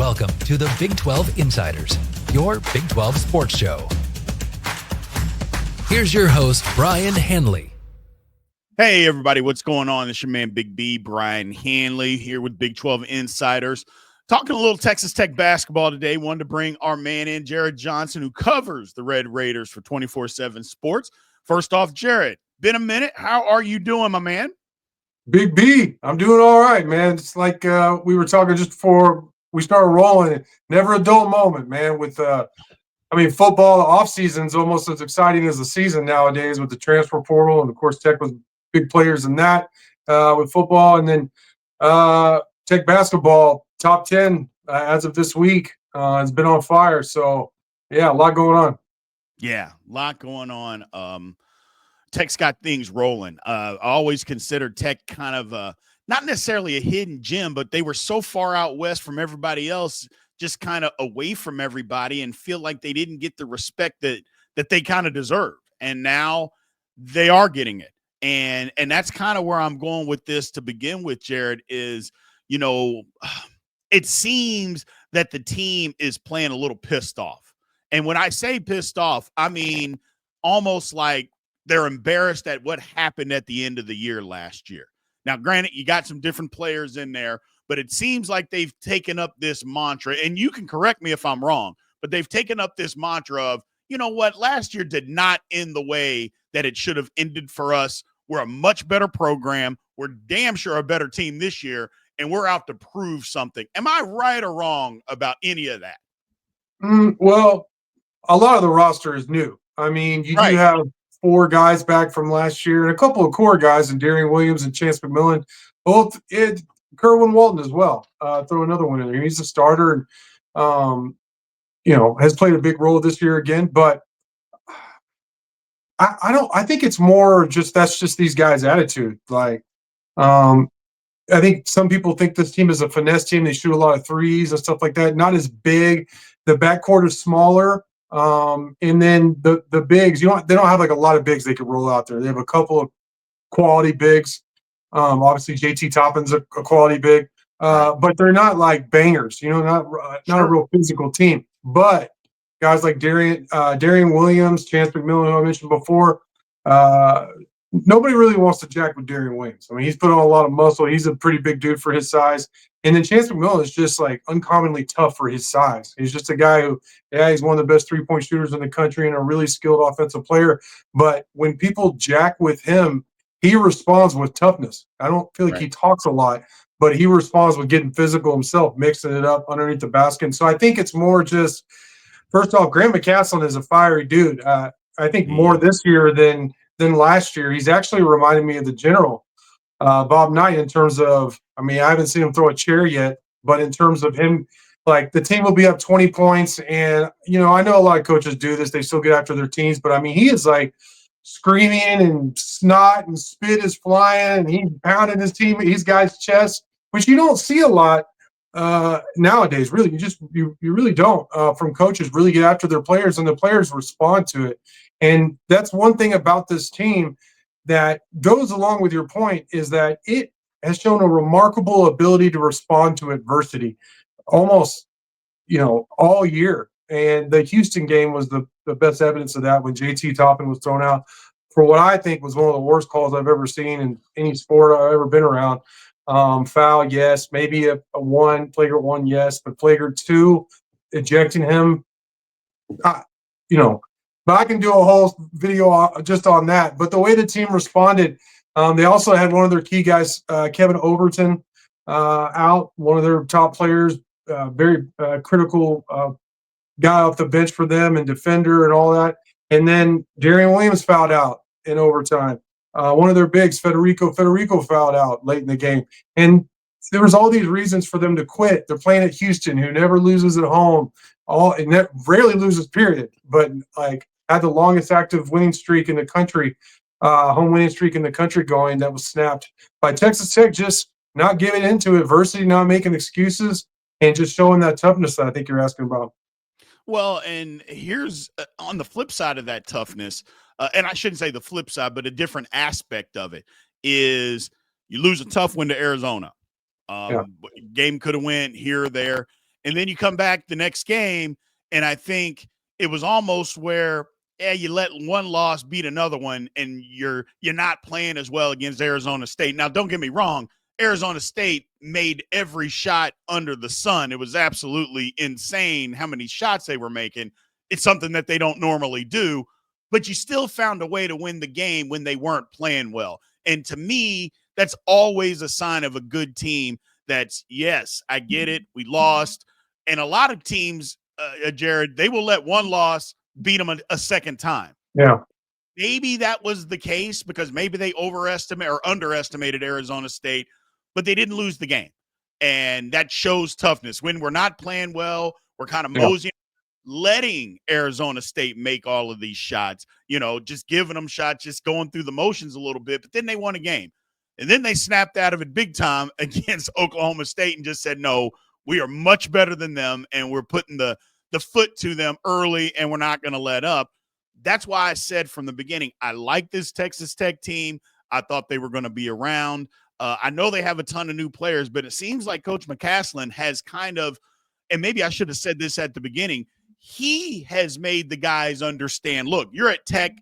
Welcome to the Big 12 Insiders, your Big 12 sports show. Here's your host, Brien Hanley. Hey, everybody, what's going on? It's your man, Big B, Brien Hanley, here with Big 12 Insiders. Talking a little Texas Tech basketball today. Wanted to bring our man in, Jarret Johnson, who covers the Red Raiders for 24/7 Sports. First off, Jarret, been a minute. How are you doing, my man? Big B, I'm doing all right, man. It's like we were talking just before we started rolling. Never a dull moment, man. With football, the off season is almost as exciting as the season nowadays with the transfer portal, and of course, Tech was big players in that with football, and then Tech basketball top 10 as of this week has been on fire. So yeah, a lot going on. Yeah, a lot going on. Tech's got things rolling. I always considered Tech kind of not necessarily a hidden gem, but they were so far out west from everybody else, just kind of away from everybody, and feel like they didn't get the respect that they kind of deserved. And now they are getting it. And that's kind of where I'm going with this to begin with, Jarret, is, you know, it seems that the team is playing a little pissed off. And when I say pissed off, I mean almost like they're embarrassed at what happened at the end of the year last year. Now, granted, you got some different players in there, but it seems like they've taken up this mantra, and you can correct me if I'm wrong, but they've taken up this mantra of, you know what, last year did not end the way that it should have ended for us. We're a much better program. We're damn sure a better team this year, and we're out to prove something. Am I right or wrong about any of that? Well, a lot of the roster is new. I mean, you do have 4 guys back from last year and a couple of core guys in Darian Williams and Chance McMillan, both Kerwin Walton as well. Throw another one in there. He's a starter and, has played a big role this year again. But I think it's more just that's just these guys' attitude. Like, I think some people think this team is a finesse team. They shoot a lot of threes and stuff like that. Not as big. The backcourt is smaller. And then the bigs, they don't have like a lot of bigs they could roll out there. They have a couple of quality bigs. Obviously JT Toppin's a quality big, but they're not like bangers, not a real physical team. But guys like Darian Williams, Chance McMillan, who I mentioned before, nobody really wants to jack with Darian Williams. I mean, he's put on a lot of muscle. He's a pretty big dude for his size. And then Chance McMillan is just like uncommonly tough for his size. He's just a guy who, he's one of the best 3-point shooters in the country and a really skilled offensive player. But when people jack with him, he responds with toughness. I don't feel like he talks a lot, but he responds with getting physical himself, mixing it up underneath the basket. And so I think it's more just, first off, Grant McCasland is a fiery dude. I think more this year than last year. He's actually reminded me of the general, Bob Knight, in terms of, I haven't seen him throw a chair yet, but in terms of him, like the team will be up 20 points. And, I know a lot of coaches do this. They still get after their teams, but he is like screaming and snot and spit is flying and he's pounding his guy's chest, which you don't see a lot nowadays. Really, you really don't from coaches really get after their players, and the players respond to it. And that's one thing about this team that goes along with your point, is that it has shown a remarkable ability to respond to adversity almost, all year. And the Houston game was the best evidence of that, when JT Toppin was thrown out for what I think was one of the worst calls I've ever seen in any sport I've ever been around. Foul, yes. Maybe a flagrant one, yes. But flagrant 2, ejecting him, but I can do a whole video just on that. But the way the team responded, they also had one of their key guys, Kevin Overton, out, one of their top players, very critical guy off the bench for them and defender and all that. And then Darian Williams fouled out in overtime. One of their bigs, Federico fouled out late in the game. And there was all these reasons for them to quit. They're playing at Houston, who never loses at home, rarely loses, period. But like had the longest active winning streak in the country, home winning streak in the country going, that was snapped by Texas Tech, just not giving into adversity, not making excuses, and just showing that toughness that I think you're asking about. Well, and here's on the flip side of that toughness, and I shouldn't say the flip side, but a different aspect of it is you lose a tough win to Arizona. Game could have went here or there. And then you come back the next game, and I think it was almost where you let one loss beat another one, and you're not playing as well against Arizona State. Now, don't get me wrong, Arizona State made every shot under the sun. It was absolutely insane how many shots they were making. It's something that they don't normally do, but you still found a way to win the game when they weren't playing well. And to me, that's always a sign of a good team. That's, yes, I get it, we lost. And a lot of teams, Jarret, they will let one loss beat them a second time. Yeah. Maybe that was the case because maybe they overestimate or underestimated Arizona State, but they didn't lose the game. And that shows toughness. When we're not playing well, we're kind of moseying, letting Arizona State make all of these shots, just giving them shots, just going through the motions a little bit. But then they won a game. And then they snapped out of it big time against Oklahoma State and just said, no, we are much better than them, and we're putting the foot to them early, and we're not going to let up. That's why I said from the beginning, I like this Texas Tech team. I thought they were going to be around. I know they have a ton of new players, but it seems like Coach McCaslin has kind of, and maybe I should have said this at the beginning, he has made the guys understand, look, you're at Tech.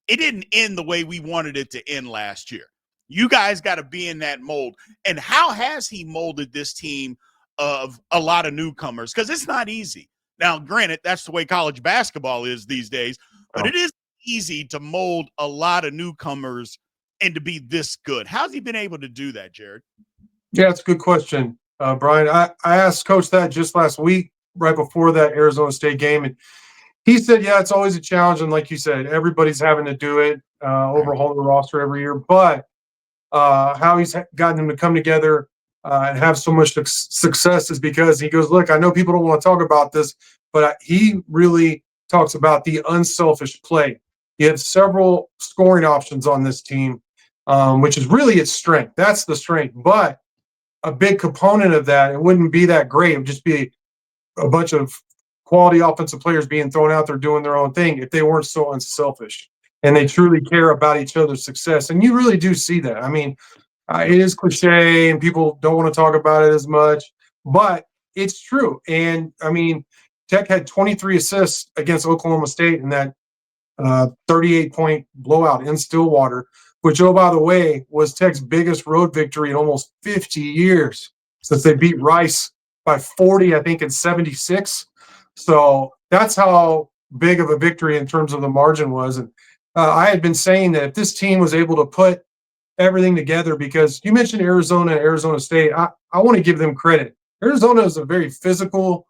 It didn't end the way we wanted it to end last year. You guys got to be in that mold. And how has he molded this team of a lot of newcomers? Because it's not easy. Now, granted, that's the way college basketball is these days, but it is easy to mold a lot of newcomers and to be this good. How's he been able to do that, Jarret? Yeah, it's a good question, Brien. I asked Coach that just last week, right before that Arizona State game, and he said, yeah, it's always a challenge. And like you said, everybody's having to do it, overhaul the roster every year. But how he's gotten them to come together and have so much success is because he goes, look, I know people don't want to talk about this, but he really talks about the unselfish play. You have several scoring options on this team, which is really its strength. That's the strength. But a big component of that, it wouldn't be that great. It would just be a bunch of quality offensive players being thrown out there doing their own thing if they weren't so unselfish and they truly care about each other's success. And you really do see that. I mean, it is cliche and people don't want to talk about it as much, but it's true. And I mean, Tech had 23 assists against Oklahoma State in that 38-point blowout in Stillwater, which, oh, by the way, was Tech's biggest road victory in almost 50 years since they beat Rice by 40, I think, in 76. So that's how big of a victory in terms of the margin was. And I had been saying that if this team was able to put everything together, because you mentioned Arizona and Arizona State, I want to give them credit. Arizona is a very physical,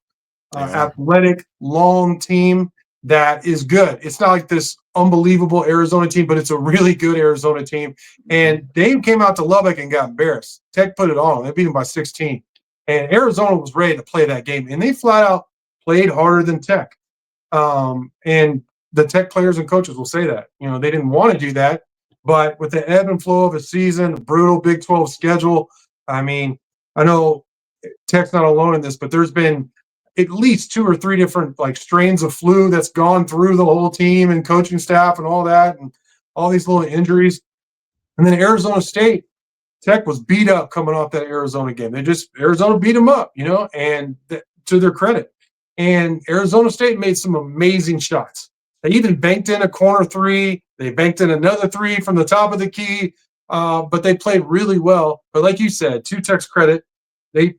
athletic, long team that is good. It's not like this unbelievable Arizona team, but it's a really good Arizona team. And they came out to Lubbock and got embarrassed. Tech put it on. They beat them by 16. And Arizona was ready to play that game. And they flat out played harder than Tech. And the Tech players and coaches will say that. They didn't want to do that. But with the ebb and flow of a season, a brutal Big 12 schedule, I mean, I know Tech's not alone in this, but there's been at least 2 or 3 different strains of flu that's gone through the whole team and coaching staff and all that, and all these little injuries. And then Arizona State, Tech was beat up coming off that Arizona game. Arizona beat them up, and to their credit. And Arizona State made some amazing shots. They even banked in a corner 3. They banked in another 3 from the top of the key, but they played really well. But like you said, to Tech's credit, they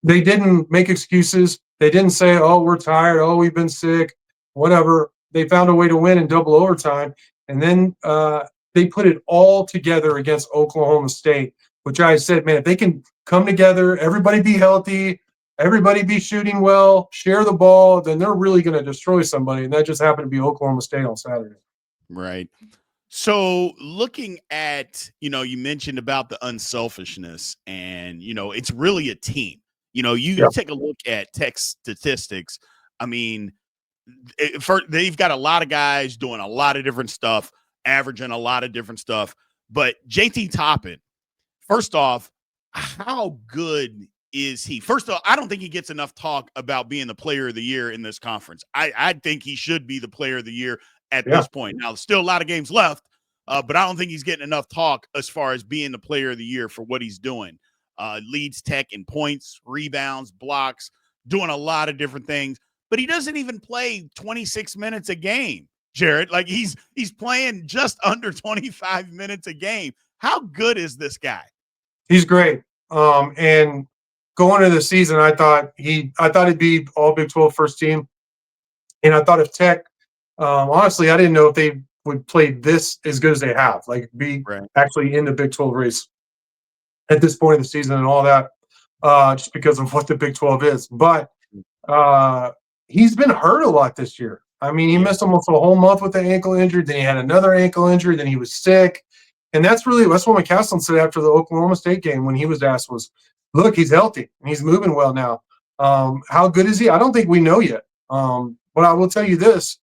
didn't make excuses. They didn't say, oh, we're tired. Oh, we've been sick, whatever. They found a way to win in double overtime. And then they put it all together against Oklahoma State, which I said, man, if they can come together, everybody be healthy, everybody be shooting well, share the ball, then they're really going to destroy somebody. And that just happened to be Oklahoma State on Saturday. Right. So looking at, you mentioned about the unselfishness and, it's really a team. You take a look at Tech statistics. I mean, they've got a lot of guys doing a lot of different stuff, averaging a lot of different stuff. But JT Toppin, first off, how good is he? First off, I don't think he gets enough talk about being the player of the year in this conference. I think he should be the player of the year at this point. Now, there's still a lot of games left, but I don't think he's getting enough talk as far as being the player of the year for what he's doing. leads Tech in points, rebounds, blocks, doing a lot of different things. But he doesn't even play 26 minutes a game, Jarret. Like he's playing just under 25 minutes a game. How good is this guy? He's great. And going into the season, I thought he'd be all Big 12 first team. And I thought if Tech, honestly, I didn't know if they would play this as good as they have, like be actually in the Big 12 race at this point of the season and all that, just because of what the Big 12 is. But he's been hurt a lot this year. I mean, he missed almost a whole month with the ankle injury. Then he had another ankle injury. Then he was sick. And that's what McCaslin said after the Oklahoma State game when he was asked was, look, he's healthy and he's moving well now. How good is he? I don't think we know yet. But I will tell you this,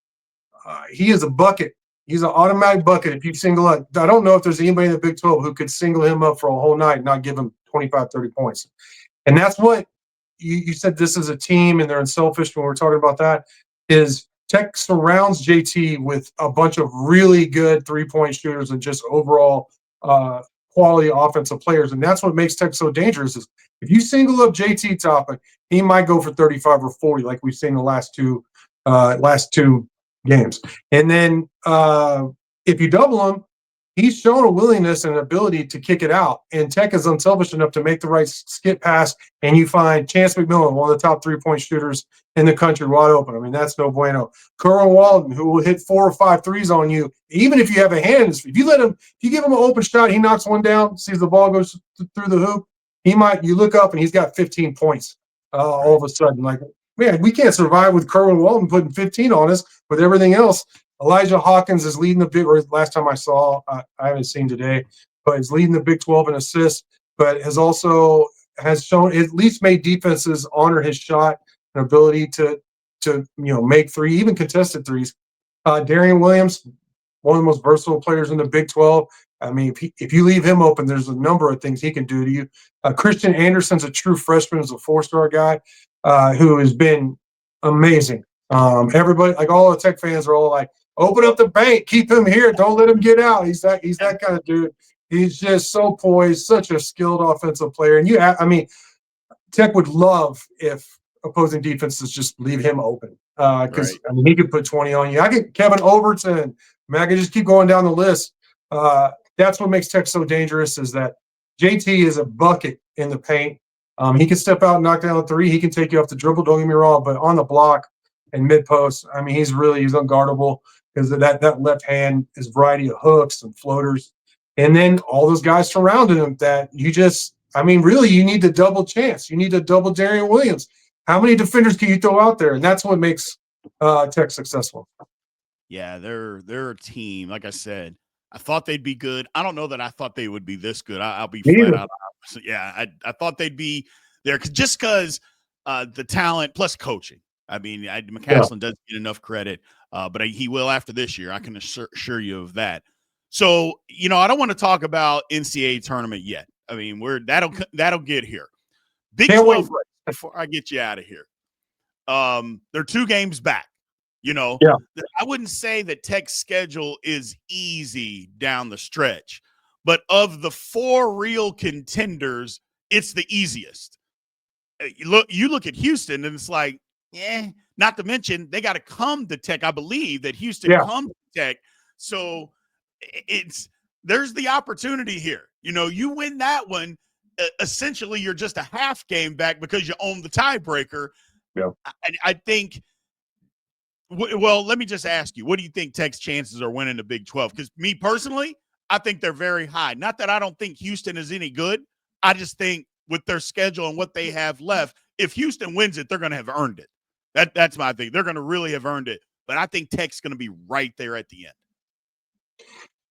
he is a bucket. He's an automatic bucket if you single up. I don't know if there's anybody in the Big 12 who could single him up for a whole night and not give him 25, 30 points. And that's what you said this is a team and they're unselfish when we're talking about that, is Tech surrounds JT with a bunch of really good three-point shooters and just overall quality offensive players. And that's what makes Tech so dangerous is if you single up JT Topic, he might go for 35 or 40 like we've seen the last two games. And then if you double him, he's shown a willingness and ability to kick it out. And Tech is unselfish enough to make the right skip pass, and you find Chance McMillan, one of the top three-point shooters in the country, wide open. I mean, that's no bueno. Kerwin Walden, who will hit 4 or 5 threes on you, even if you have a hand. If you give him an open shot, he knocks one down, sees the ball goes through the hoop, you look up and he's got 15 points all of a sudden. Like, man, we can't survive with Kerwin Walden putting 15 on us with everything else. Elijah Hawkins is leading the big, or last time I saw, I haven't seen today, but he's leading the Big 12 in assists, but has shown at least made defenses honor his shot and ability to make three, even contested threes. Darian Williams, one of the most versatile players in the Big 12. I mean, if you leave him open, there's a number of things he can do to you. Christian Anderson's a true freshman, is a 4-star guy who has been amazing. Everybody, like all the Tech fans, are all like, "Open up the bank, keep him here, don't let him get out." He's that kind of dude. He's just so poised, such a skilled offensive player. And Tech would love if opposing defenses just leave him open because he could put 20 on you. Kevin Overton. I could just keep going down the list. That's what makes Tech so dangerous is that JT is a bucket in the paint. He can step out and knock down a three. He can take you off the dribble. Don't get me wrong, but on the block and mid post, I mean, he's unguardable because of that left hand is variety of hooks and floaters, and then all those guys surrounding him that really you need the double chance. You need to double Darian Williams. How many defenders can you throw out there? And that's what makes Tech successful. Yeah, they're a team. Like I said, I thought they'd be good. I don't know that I thought they would be this good. I'll be flat out. Yeah, I thought they'd be there just because the talent plus coaching. I mean, McCaslin doesn't get enough credit, but he will after this year. I can assure you of that. So, I don't want to talk about NCAA tournament yet. I mean, that'll get here. Big 12 before I get you out of here. They're 2 games back. I wouldn't say that Tech's schedule is easy down the stretch, but of the 4 real contenders, it's the easiest. You look at Houston and it's like, not to mention they got to come to Tech. I believe that Houston comes to Tech. So there's the opportunity here. You win that one, essentially you're just a half game back because you own the tiebreaker. Yeah. I think. Well, let me just ask you, what do you think Tech's chances are winning the Big 12? Because me personally, I think they're very high. Not that I don't think Houston is any good. I just think with their schedule and what they have left, if Houston wins it, they're going to have earned it. That's my thing. They're going to really have earned it. But I think Tech's going to be right there at the end.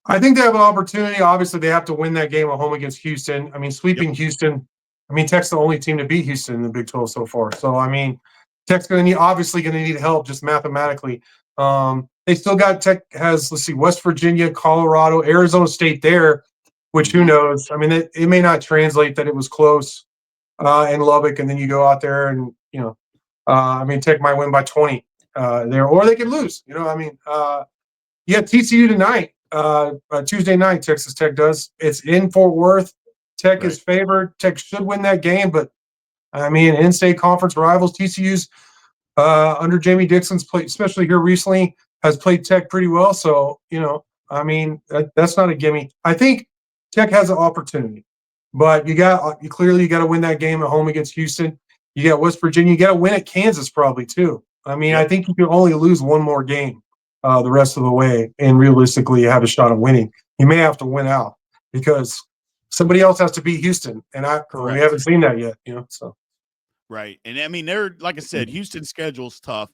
I think they have an opportunity. Obviously, they have to win that game at home against Houston. I mean, sweeping Houston. I mean, Tech's the only team to beat Houston in the Big 12 so far. So, I mean, Tech's going to need help just mathematically. They still got Tech has, West Virginia, Colorado, Arizona State there, which who knows? I mean, it may not translate that it was close in Lubbock, and then you go out there and, Tech might win by 20 there, or they could lose. TCU tonight, Tuesday night, Texas Tech does. It's in Fort Worth. Tech is favored. Tech should win that game, but I mean, in-state conference rivals, TCU's under Jamie Dixon's play, especially here recently, has played Tech pretty well. So, I mean, that's not a gimme. I think Tech has an opportunity, but you got to win that game at home against Houston. You got West Virginia. You got to win at Kansas probably too. I mean, I think you can only lose one more game the rest of the way, and realistically, you have a shot of winning. You may have to win out because somebody else has to beat Houston, and we haven't seen that yet. So. Right. And I mean, they're, like I said, Houston's schedule's tough.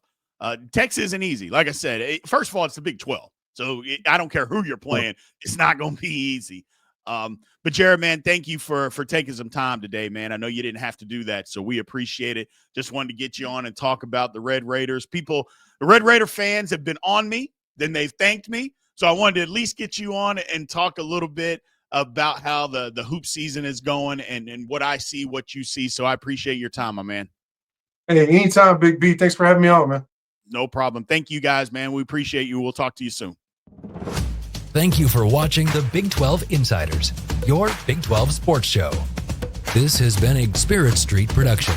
Texas isn't easy. Like I said, first of all, it's the Big 12. So I don't care who you're playing. It's not going to be easy. But Jarret, man, thank you for taking some time today, man. I know you didn't have to do that, so we appreciate it. Just wanted to get you on and talk about the Red Raiders. The Red Raider fans have been on me. Then they've thanked me. So I wanted to at least get you on and talk a little bit about how the hoop season is going and what I see, what you see. So I appreciate your time, my man. Hey, anytime, Big B. Thanks for having me on, man. No problem. Thank you, guys, man. We appreciate you. We'll talk to you soon. Thank you for watching the Big 12 Insiders, your Big 12 sports show. This has been a Spirit Street production.